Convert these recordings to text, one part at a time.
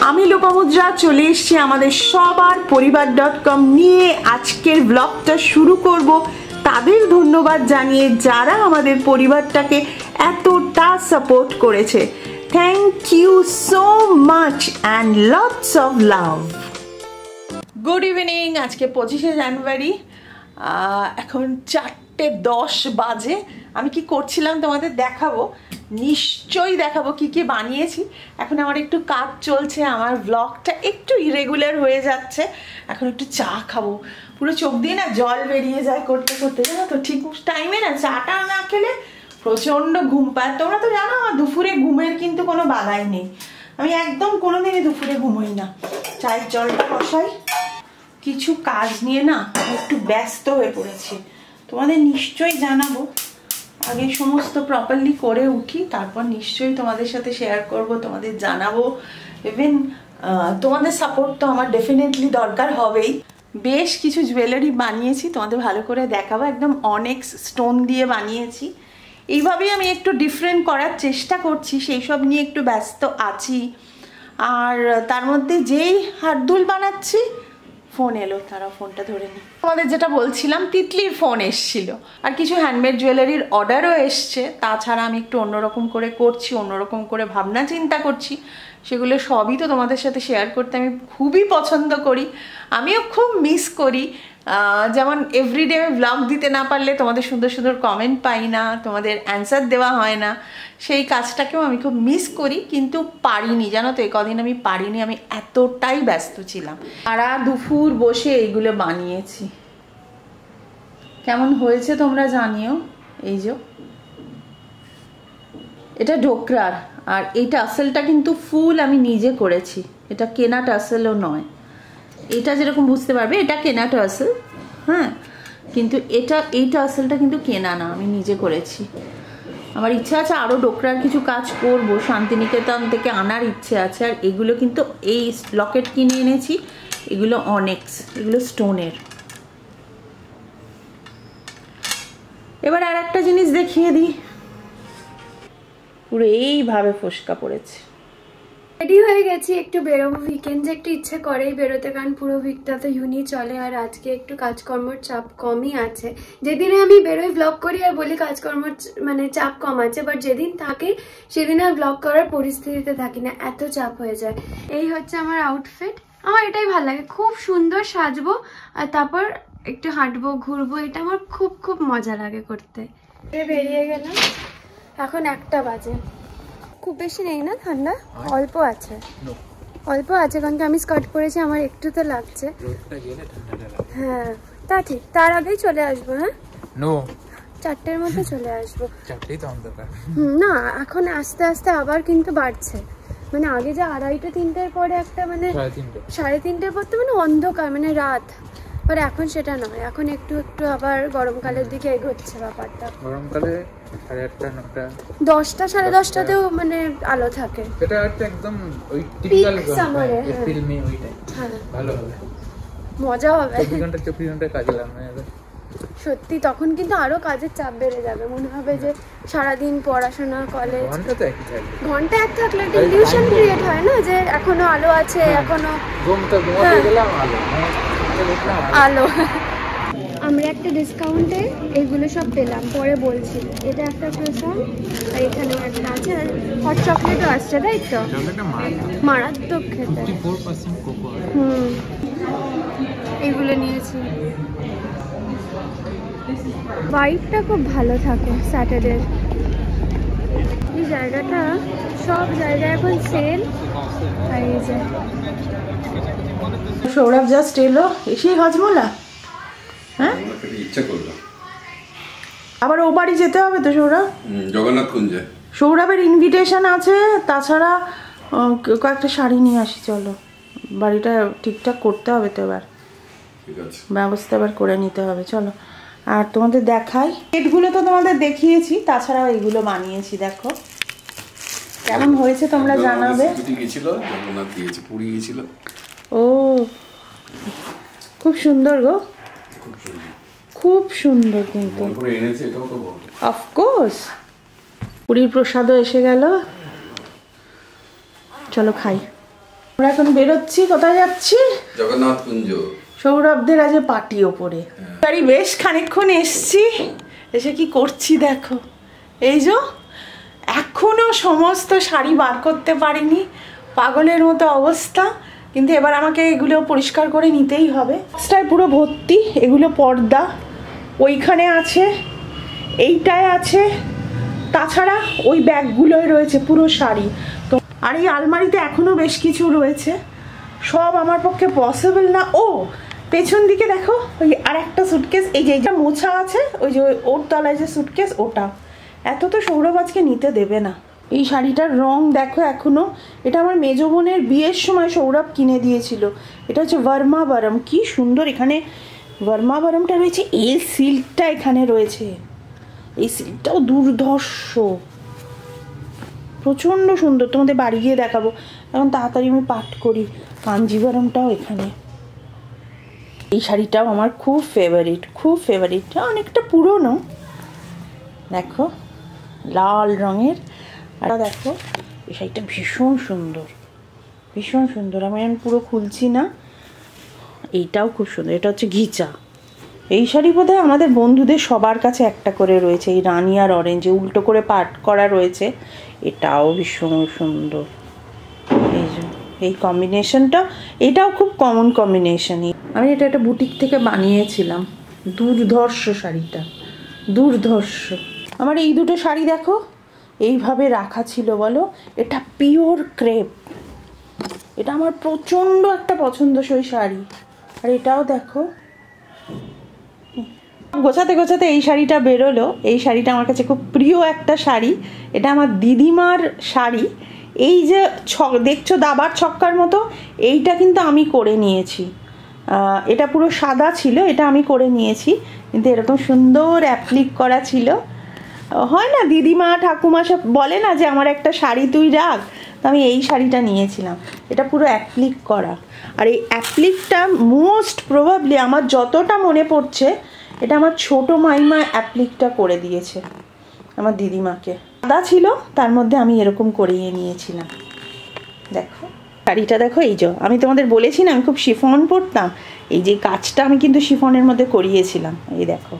আমি লোপামুদ্রা চলে এসেছি আমাদের সবার পরিবার.com নিয়ে আজকের ব্লগটা শুরু করব তাদের ধন্যবাদ জানিয়ে যারা আমাদের পরিবারটাকে এতটা সাপোর্ট করেছে। Thank you so much and lots of love. Good evening. আজকে 25শে জানুয়ারি, এখন 4:10 বাজে। আমি কি করছিলাম তোমাদের দেখাবো, নিশ্চয়ই দেখাবো কি কি বানিয়েছি। এখন আমার একটু কাজ চলছে, আমার ব্লগটা একটু ইরেগুলার হয়ে যাচ্ছে। এখন একটু চা খাবো, পুরো চোখ দিয়ে না জল বেরিয়ে যায় করতে করতে, জানো তো। ঠিক টাইমে না চাটা না খেলে প্রচণ্ড ঘুম পায়। তোমরা তো জানো আমার দুপুরে ঘুমের কিন্তু কোনো বাধাই নেই, আমি একদম কোনোদিনই দুপুরে ঘুমোই না। চায়ের জলটা বসাই। কিছু কাজ নিয়ে না একটু ব্যস্ত হয়ে পড়েছি, তোমাদের নিশ্চয়ই জানাবো। আগে সমস্ত প্রপারলি করে উঠি, তারপর নিশ্চয়ই তোমাদের সাথে শেয়ার করব, তোমাদের জানাবো। ইভেন তোমাদের সাপোর্ট তো আমার ডেফিনেটলি দরকার হবেই। বেশ কিছু জুয়েলারি বানিয়েছি, তোমাদের ভালো করে দেখাবো। একদম অনেক্স স্টোন দিয়ে বানিয়েছি। এইভাবেই আমি একটু ডিফারেন্ট করার চেষ্টা করছি, সেই সব নিয়ে একটু ব্যস্ত আছি। আর তার মধ্যে যেই হাতদুল বানাচ্ছি ফোন এলো, তারা ফোনটা ধরে নি। তোমাদের যেটা বলছিলাম, তিতলির ফোন এসছিল, আর কিছু হ্যান্ডমেড জুয়েলারির অর্ডারও এসছে। তাছাড়া আমি একটু অন্যরকম করে করছি, অন্যরকম করে ভাবনা চিন্তা করছি। সেগুলো সবই তো তোমাদের সাথে শেয়ার করতে আমি খুবই পছন্দ করি, আমিও খুব মিস করি। যেমন এভরিডে আমি ব্লগ দিতে না পারলে তোমাদের সুন্দর সুন্দর কমেন্ট পাই না, তোমাদের অ্যান্সার দেওয়া হয় না, সেই কাজটাকেও আমি খুব মিস করি। কিন্তু পারিনি, জানো তো, কদিন আমি পারিনি, আমি এতটাই ব্যস্ত ছিলাম। সারা দুপুর বসে এইগুলো বানিয়েছি। কেমন হয়েছে তোমরা জানিও। এই যে এটা ঢোকরার, আর এই টাসেলটা কিন্তু ফুল আমি নিজে করেছি, এটা কেনা টাসেলও নয়। এটা যেরকম বুঝতে পারবে এটা কেনা টাসেল, হ্যাঁ, কিন্তু এই টাসেলটা কিন্তু কেনা না, আমি নিজে করেছি। আমার ইচ্ছা আছে আরও ডোকরার কিছু কাজ করব, শান্তিনিকেতন থেকে আনার ইচ্ছে আছে। আর এগুলো কিন্তু এই লকেট কিনে এনেছি, এগুলো অনেক্স, এগুলো স্টোনের। এবার আর একটা জিনিস দেখিয়ে দিই, পুরো এইভাবে ফোসকা পড়েছে। রেডি হয়ে গেছি, একটু বেরোবো। উইকেন্ডে একটু ইচ্ছে করেই বেরোতে, কারণ পুরো উইকটা তো ইউনি চলে। আর আজকে একটু কাজকর্মর চাপ কমই আছে। যেদিনে আমি বেরোই ব্লগ করি আর বলি কাজকর্মর মানে চাপ কম আছে, বাট যেদিন থাকে সেদিন আর ব্লগ করার পরিস্থিতিতে থাকি না, এত চাপ হয়ে যায়। এই হচ্ছে আমার আউটফিট, আমার এটাই ভালো লাগে। খুব সুন্দর সাজবো আর তারপর একটু হাঁটবো, ঘুরবো, এটা আমার খুব খুব মজা লাগে করতে। বেরিয়ে গেলাম, এখন 1টা বাজে। খুব বেশি নেই না ঠান্ডা, অল্প আছে, অল্প আছে, কারণ আমি স্কার্ট পরেছি, আমার একটু তো লাগছে। হ্যাঁ তা ঠিক, তার আগেই চলে আসবো। হ্যাঁ 4টের মধ্যে চলে আসবো। না এখন আস্তে আস্তে আবার কিন্তু বাড়ছে, মানে আগে যে 2:30 3টের পরে একটা মানে 3:30 পর তো মানে অন্ধকার, মানে রাত। আর এখন সেটা নয়, এখন একটু একটু আবার গরমকালের দিকে এগোচ্ছে ব্যাপারটা। গরমকালে 10টা 10:30টাতেও মানে আলো থাকে। এটা একদম ওই টিপিক্যাল সামারে এপ্রিল মে ওই টাইম। হ্যাঁ ভালো হবে, মজা হবে। 24 ঘন্টা কাজ লাগবে সত্যি। তখন কিন্তু আরো কাজের চাপ বেড়ে যাবে, মনে হবে যে সারাদিন পড়াশোনা, কলেজ, ঘন্টা এক থাকলে একটা ইলিউশন ক্রিয়েট হয় না, যে এখনো আলো আছে, এখনো আলো। আমরা একটা ডিসকাউন্টে এইগুলো সব পেলাম, পরে বলছি। এটা একটা ক্রোসান, আর এখানেও একটা আছে, আর হট চকলেটও আসছে, তাই তো? মারাত্মক খেতে। এইগুলো নিয়েছি। ভাইবটা খুব ভালো থাকে স্যাটারডে। এই জায়গাটা, সব জায়গায় এখন সেল। আর এই যে সৌরভ জাস্ট এলো, এসেই হজমোলা। হ্যাঁ আবার ও বাড়ি যেতে হবে তো সৌরভ, জগন্নাথ কুঞ্জে। সৌরভের ইনভিটেশন আছে, তাছাড়া কয়েকটা শাড়ি নিয়ে আসি। চলো, বাড়িটা ঠিকঠাক করতে হবে তো, এবার ব্যবস্থা এবার করে নিতে হবে। চলো, আর তোমাদের দেখাই। সেটগুলো তো তোমাদের দেখিয়েছি, তাছাড়াও এগুলো বানিয়েছি। দেখো কেমন হয়েছে তোমরা জানাবে। ও খুব সুন্দর গো, খুব সুন্দর। কিন্তু অফকোর্স পুরীর প্রসাদও এসে গেল। চলো খাই। আমরা এখন বেরোচ্ছি, কোথায় যাচ্ছি? জগন্নাথ কুঞ্জ। সৌরভদের আজ পার্টি ওপরে। গাড়ি বেশ খানিকক্ষণ এসছি, এসে কি করছি দেখো, এই যে এখনো সমস্ত শাড়ি বার করতে পারিনি, পাগলের মতো অবস্থা। কিন্তু এবার আমাকে এগুলো পরিষ্কার করে নিতেই হবে। বক্সটায় পুরো ভর্তি, এগুলো পর্দা, ওইখানে আছে, এইটায় আছে, তাছাড়া ওই ব্যাগগুলোয় রয়েছে পুরো শাড়ি। তো আর এই আলমারিতে এখনো বেশ কিছু রয়েছে, সব আমার পক্ষে পসিবল না। ও পেছন দিকে দেখো, ওই আর একটা সুটকেস, এই যে এইটা মোছা আছে, ওই যে ওর তলায় যে সুটকেস, ওটা এত তো সৌরভ আজকে নিতে দেবে না। এই শাড়িটার রং দেখো এখনো, এটা আমার মেজো বোনের বিয়ের সময় সৌরভ কিনে দিয়েছিল। এটা হচ্ছে ভার্মাবরম, কি সুন্দর এখানে ভার্মাবরমটা রয়েছে, এই সিল্কটা এখানে রয়েছে, এই সিল্কটাও দুর্ধর্ষ, প্রচণ্ড সুন্দর। তোমাদের বাড়ি গিয়ে দেখাবো, এখন তাড়াতাড়ি আমি পাঠ করি। কাঞ্জিভারমটাও এখানে। এই শাড়িটাও আমার খুব ফেভারিট, খুব ফেভারিট, অনেকটা পুরনো, দেখো লাল রঙের। আর দেখো এই শাড়িটা ভীষণ সুন্দর, ভীষণ সুন্দর। আমি পুরো খুলছি না, এইটাও খুব সুন্দর, এটা হচ্ছে ঘিচা। এই শাড়ি বোধহয় আমাদের বন্ধুদের সবার কাছে একটা করে রয়েছে, এই রানি আর অরেঞ্জে উল্টো করে পাট করা রয়েছে, এটাও ভীষণ সুন্দর। এই যে এই কম্বিনেশনটা, এটাও খুব কমন কম্বিনেশনই। আমি এটা একটা বুটিক থেকে বানিয়েছিলাম, দুর্ধর্ষ শাড়িটা, দুর্ধর্ষ। আমার এই দুটো শাড়ি দেখো এইভাবে রাখা ছিল, বলো, এটা পিওর ক্রেপ, এটা আমার প্রচণ্ড একটা পছন্দসই শাড়ি। আর এটাও দেখো, গোছাতে গোছাতে এই শাড়িটা বেরোলো। এই শাড়িটা আমার কাছে খুব প্রিয় একটা শাড়ি, এটা আমার দিদিমার শাড়ি। এই যে দেখছো দাবার ছক্কার মতো, এইটা কিন্তু আমি করে নিয়েছি। এটা পুরো সাদা ছিল, এটা আমি করে নিয়েছি, কিন্তু এরকম সুন্দর অ্যাপ্লিক করা ছিল। হয় না দিদিমা ঠাকুমা সব বলে না যে আমার একটা শাড়ি তুই রাখ, তো আমি এই শাড়িটা নিয়েছিলাম, এটা পুরো অ্যাপ্লিক করা। আর এই অ্যাপ্লিকটা মোস্ট প্রবাবলি আমার যতটা মনে পড়ছে, এটা আমার ছোটো মাইমা অ্যাপ্লিকটা করে দিয়েছে আমার দিদিমাকে। সাদা ছিল, তার মধ্যে আমি এরকম করিয়ে নিয়েছিলাম। দেখো শাড়িটা দেখো, এই যে আমি তোমাদের বলেছি না আমি খুব শিফন পরতাম, এই যে কাজটা আমি কিন্তু শিফনের মধ্যে করিয়েছিলাম। এই দেখো,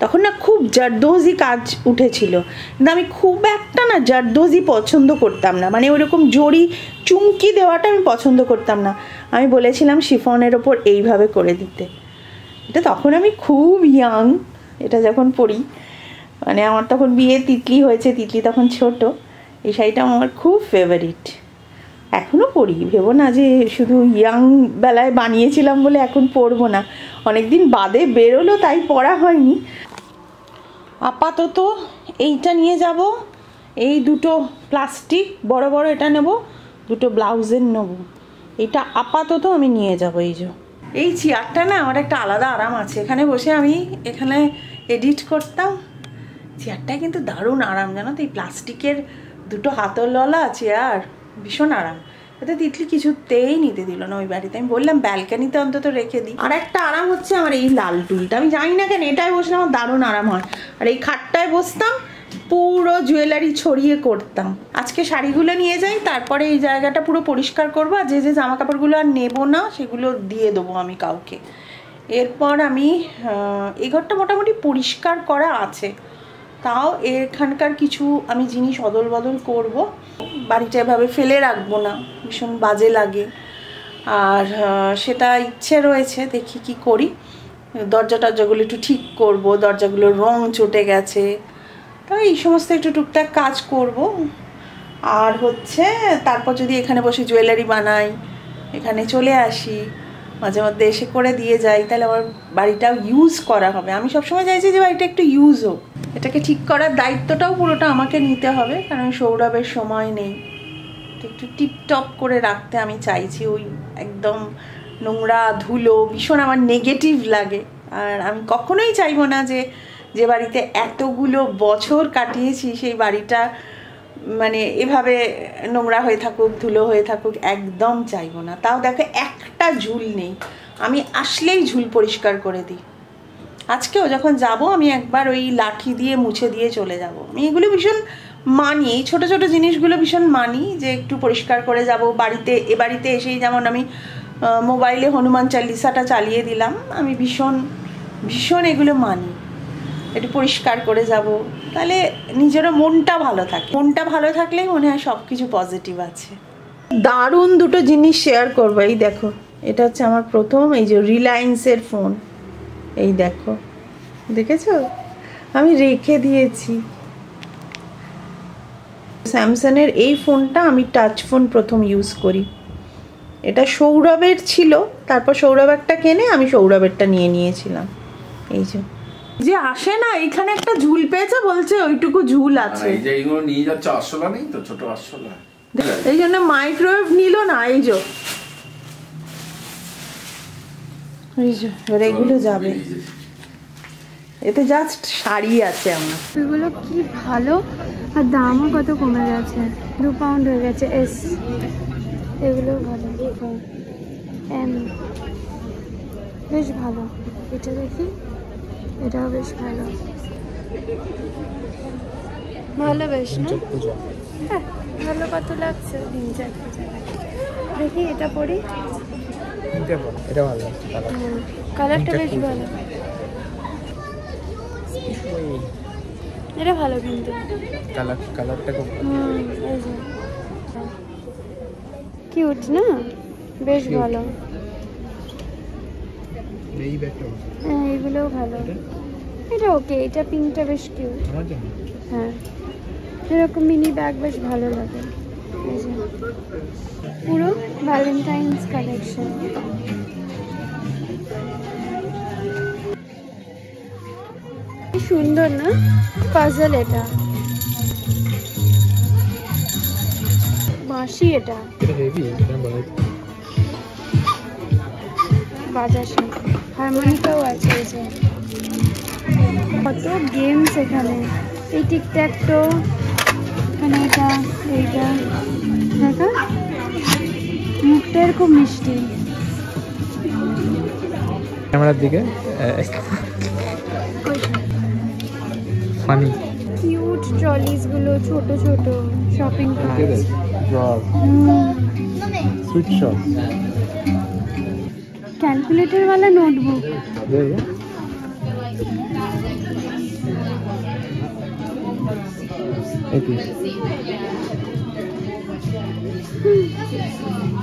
তখন না খুব জারদোজি কাজ উঠেছিল, কিন্তু আমি খুব একটা না জারদোজি পছন্দ করতাম না, মানে ওইরকম জড়ি চুমকি দেওয়াটা আমি পছন্দ করতাম না। আমি বলেছিলাম শিফনের ওপর এইভাবে করে দিতে। এটা তখন আমি খুব ইয়াং, এটা যখন পরি, মানে আমার তখন বিয়ে তিতলি হয়েছে, তিতলি তখন ছোট। এই শাড়িটা আমার খুব ফেভারিট, এখনও পরি। ভেবো না যে শুধু ইয়াং বেলায় বানিয়েছিলাম বলে এখন পরবো না, অনেক দিন বাদে বেরোলো তাই পরা হয়নি। আপাতত এইটা নিয়ে যাব, এই দুটো প্লাস্টিক বড় বড় এটা নেব, দুটো ব্লাউজের নেব, এইটা আপাতত আমি নিয়ে যাব। এই যে এই চেয়ারটা না আমার একটা আলাদা আরাম আছে, এখানে বসে আমি এখানে এডিট করতাম, চেয়ারটায় কিন্তু দারুণ আরাম, জানো তো। এই প্লাস্টিকের দুটো হাতলওয়ালা চেয়ার, ভীষণ আরাম। এতে তিতলি কিছুতেই নিতে দিল না ওই বাড়িতে। আমি বললাম ব্যালকানিতে অন্তত রেখে দিই। আর একটা আরাম হচ্ছে আমার এই লাল টুলটা, আমি জানি না কেন এটায় বসলে আমার দারুণ আরাম হয়। আর এই খাটটায় বসতাম, পুরো জুয়েলারি ছড়িয়ে করতাম। আজকে শাড়িগুলো নিয়ে যাই, তারপরে এই জায়গাটা পুরো পরিষ্কার করবো, আর যে যে জামা কাপড়গুলো আর নেবো না সেগুলো দিয়ে দেবো আমি কাউকে। এরপর আমি এই ঘরটা মোটামুটি পরিষ্কার করা আছে, তাও এখানকার কিছু আমি জিনিস অদল বদল করবো। বাড়িটা এভাবে ফেলে রাখবো না, ভীষণ বাজে লাগে। আর সেটা ইচ্ছে রয়েছে, দেখি কি করি। দরজা টরজাগুলো একটু ঠিক করব, দরজাগুলোর রং চটে গেছে, তাই এই সমস্ত একটু টুকটাক কাজ করব। আর হচ্ছে তারপর যদি এখানে বসে জুয়েলারি বানাই, এখানে চলে আসি, মাঝে মধ্যে এসে করে দিয়ে যাই, তাহলে আমার বাড়িটাও ইউজ করা হবে। আমি সবসময় চাইছি যে বাড়িটা একটু ইউজ হোক, এটাকে ঠিক করার দায়িত্বটাও পুরোটা আমাকে নিতে হবে, কারণ সৌরভের সময় নেই। একটু টিপটপ করে রাখতে আমি চাইছি, ওই একদম নোংরা ধুলো ভীষণ আমার নেগেটিভ লাগে। আর আমি কখনোই চাইবো না যে যে বাড়িতে এতগুলো বছর কাটিয়েছি সেই বাড়িটা মানে এভাবে নোংরা হয়ে থাকুক, ধুলো হয়ে থাকুক, একদম চাইবো না। তাও দেখো একটা ঝুল নেই, আমি আসলেই ঝুল পরিষ্কার করে দিই। আজকেও যখন যাব আমি একবার ওই লাঠি দিয়ে মুছে দিয়ে চলে যাব। আমি এগুলো ভীষণ মানি, এই ছোটো ছোটো জিনিসগুলো ভীষণ মানি, যে একটু পরিষ্কার করে যাব বাড়িতে। এ বাড়িতে এসেই যেমন আমি মোবাইলে হনুমান চালিসাটা চালিয়ে দিলাম, আমি ভীষণ ভীষণ এগুলো মানি। একটু পরিষ্কার করে যাব, তাহলে নিজেরও মনটা ভালো থাকে। মনটা ভালো থাকলেই মনে হয় সব কিছু পজিটিভ আছে। দারুণ দুটো জিনিস শেয়ার করবো। এই দেখো, এটা হচ্ছে আমার প্রথম, এই যে রিলায়েন্সের ফোন, এই দেখো, দেখেছো? আমি রেখে দিয়েছি। স্যামসাংয়ের এই ফোনটা আমি টাচ ফোন প্রথম ইউজ করি। এটা সৌরভের ছিল, তারপর সৌরভ একটা কেনে আমি সৌরভেরটা নিয়ে নিয়েছিলাম। এই যে আসে না, এখানে একটা ঝুল পেয়েছে, বলছে ওইটুকু ঝুল আছে। এই যে এইগুলো নিয়ে যাচ্ছে, আরশোলা নেই তো, ছোট আরশোলা, এই জন্য মাইক্রোওয়েভ নিল না। এই যে এগুলো যাবে, এতে জাস্ট শাড়ি আছে আমার। এগুলো কি ভালো, আর দামও কত কমে গেছে, 2 পাউন্ড হয়ে গেছে। এগুলো ভালো, বেশ ভালো। এটা দেখি, এটাও বেশ ভালো, ভালো বেশ না? হ্যাঁ ভালো। কত লাগছে? 3-4 দেখি এটা পরি, এটা ভালো, কালারটা বেশ ভালো, এটা ভালো কিন্তু কালারটা খুব এই যে কিউট না, বেশ ভালো। এই ব্যাগটা হ্যাঁ এগুলোও ভালো। এটা ওকে, এটা পিঙ্কটা বেশ কিউট। আমার জন্য হ্যাঁ এরকম মিনি ব্যাগ বেশ ভালো লাগে। এই যে পুরো ভ্যালেন্টাইন্স কালেকশন। সুন্দর না পাজল, এটা বাঁশি, এটা হেভি, বাজাসে হারমোনিকাও আছে। এই যে কত গেমস এখানে, এই টিকট্যাকটো, এখানে এটা, এইটা দেখা, মুখটা খুব মিষ্টি। ক্যামেরার দিকে ফানি কিউট ট্রলিজ গুলো, ছোট ছোট shopping cart, sweet shop, calculator वाला নোটবুক।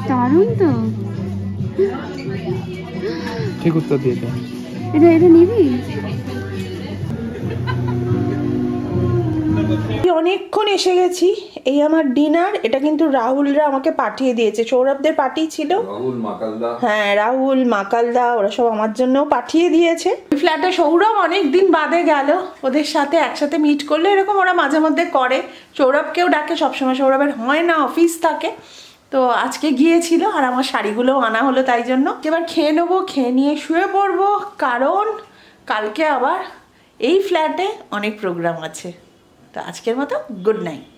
দারুণ তো, ঠিক উত্তর দিয়েছে। এটা নিবি? অনেকক্ষণ এসে গেছি, এই আমার ডিনার। এটা কিন্তু রাহুলরা আমাকে পাঠিয়ে দিয়েছে, সৌরভদের পার্টি ছিল। রাহুল মাকালদা, হ্যাঁ রাহুল মাকালদা, ওরা সব আমার জন্য পাঠিয়ে দিয়েছে। ফ্ল্যাটে সৌরভ অনেক দিন বাদে গেল, ওদের সাথে একসাথে মিট করলে এরকম ওরা মাঝে মধ্যে করে। সৌরভকেও ডাকে সবসময়, সৌরভের হয় না, অফিস থাকে, তো আজকে গিয়েছিল। আর আমার শাড়িগুলোও আনা হলো তাই জন্য। এবার খেয়ে নেবো, খেয়ে নিয়ে শুয়ে পড়বো, কারণ কালকে আবার এই ফ্ল্যাটে অনেক প্রোগ্রাম আছে। তো আজকের মতো গুড নাইট।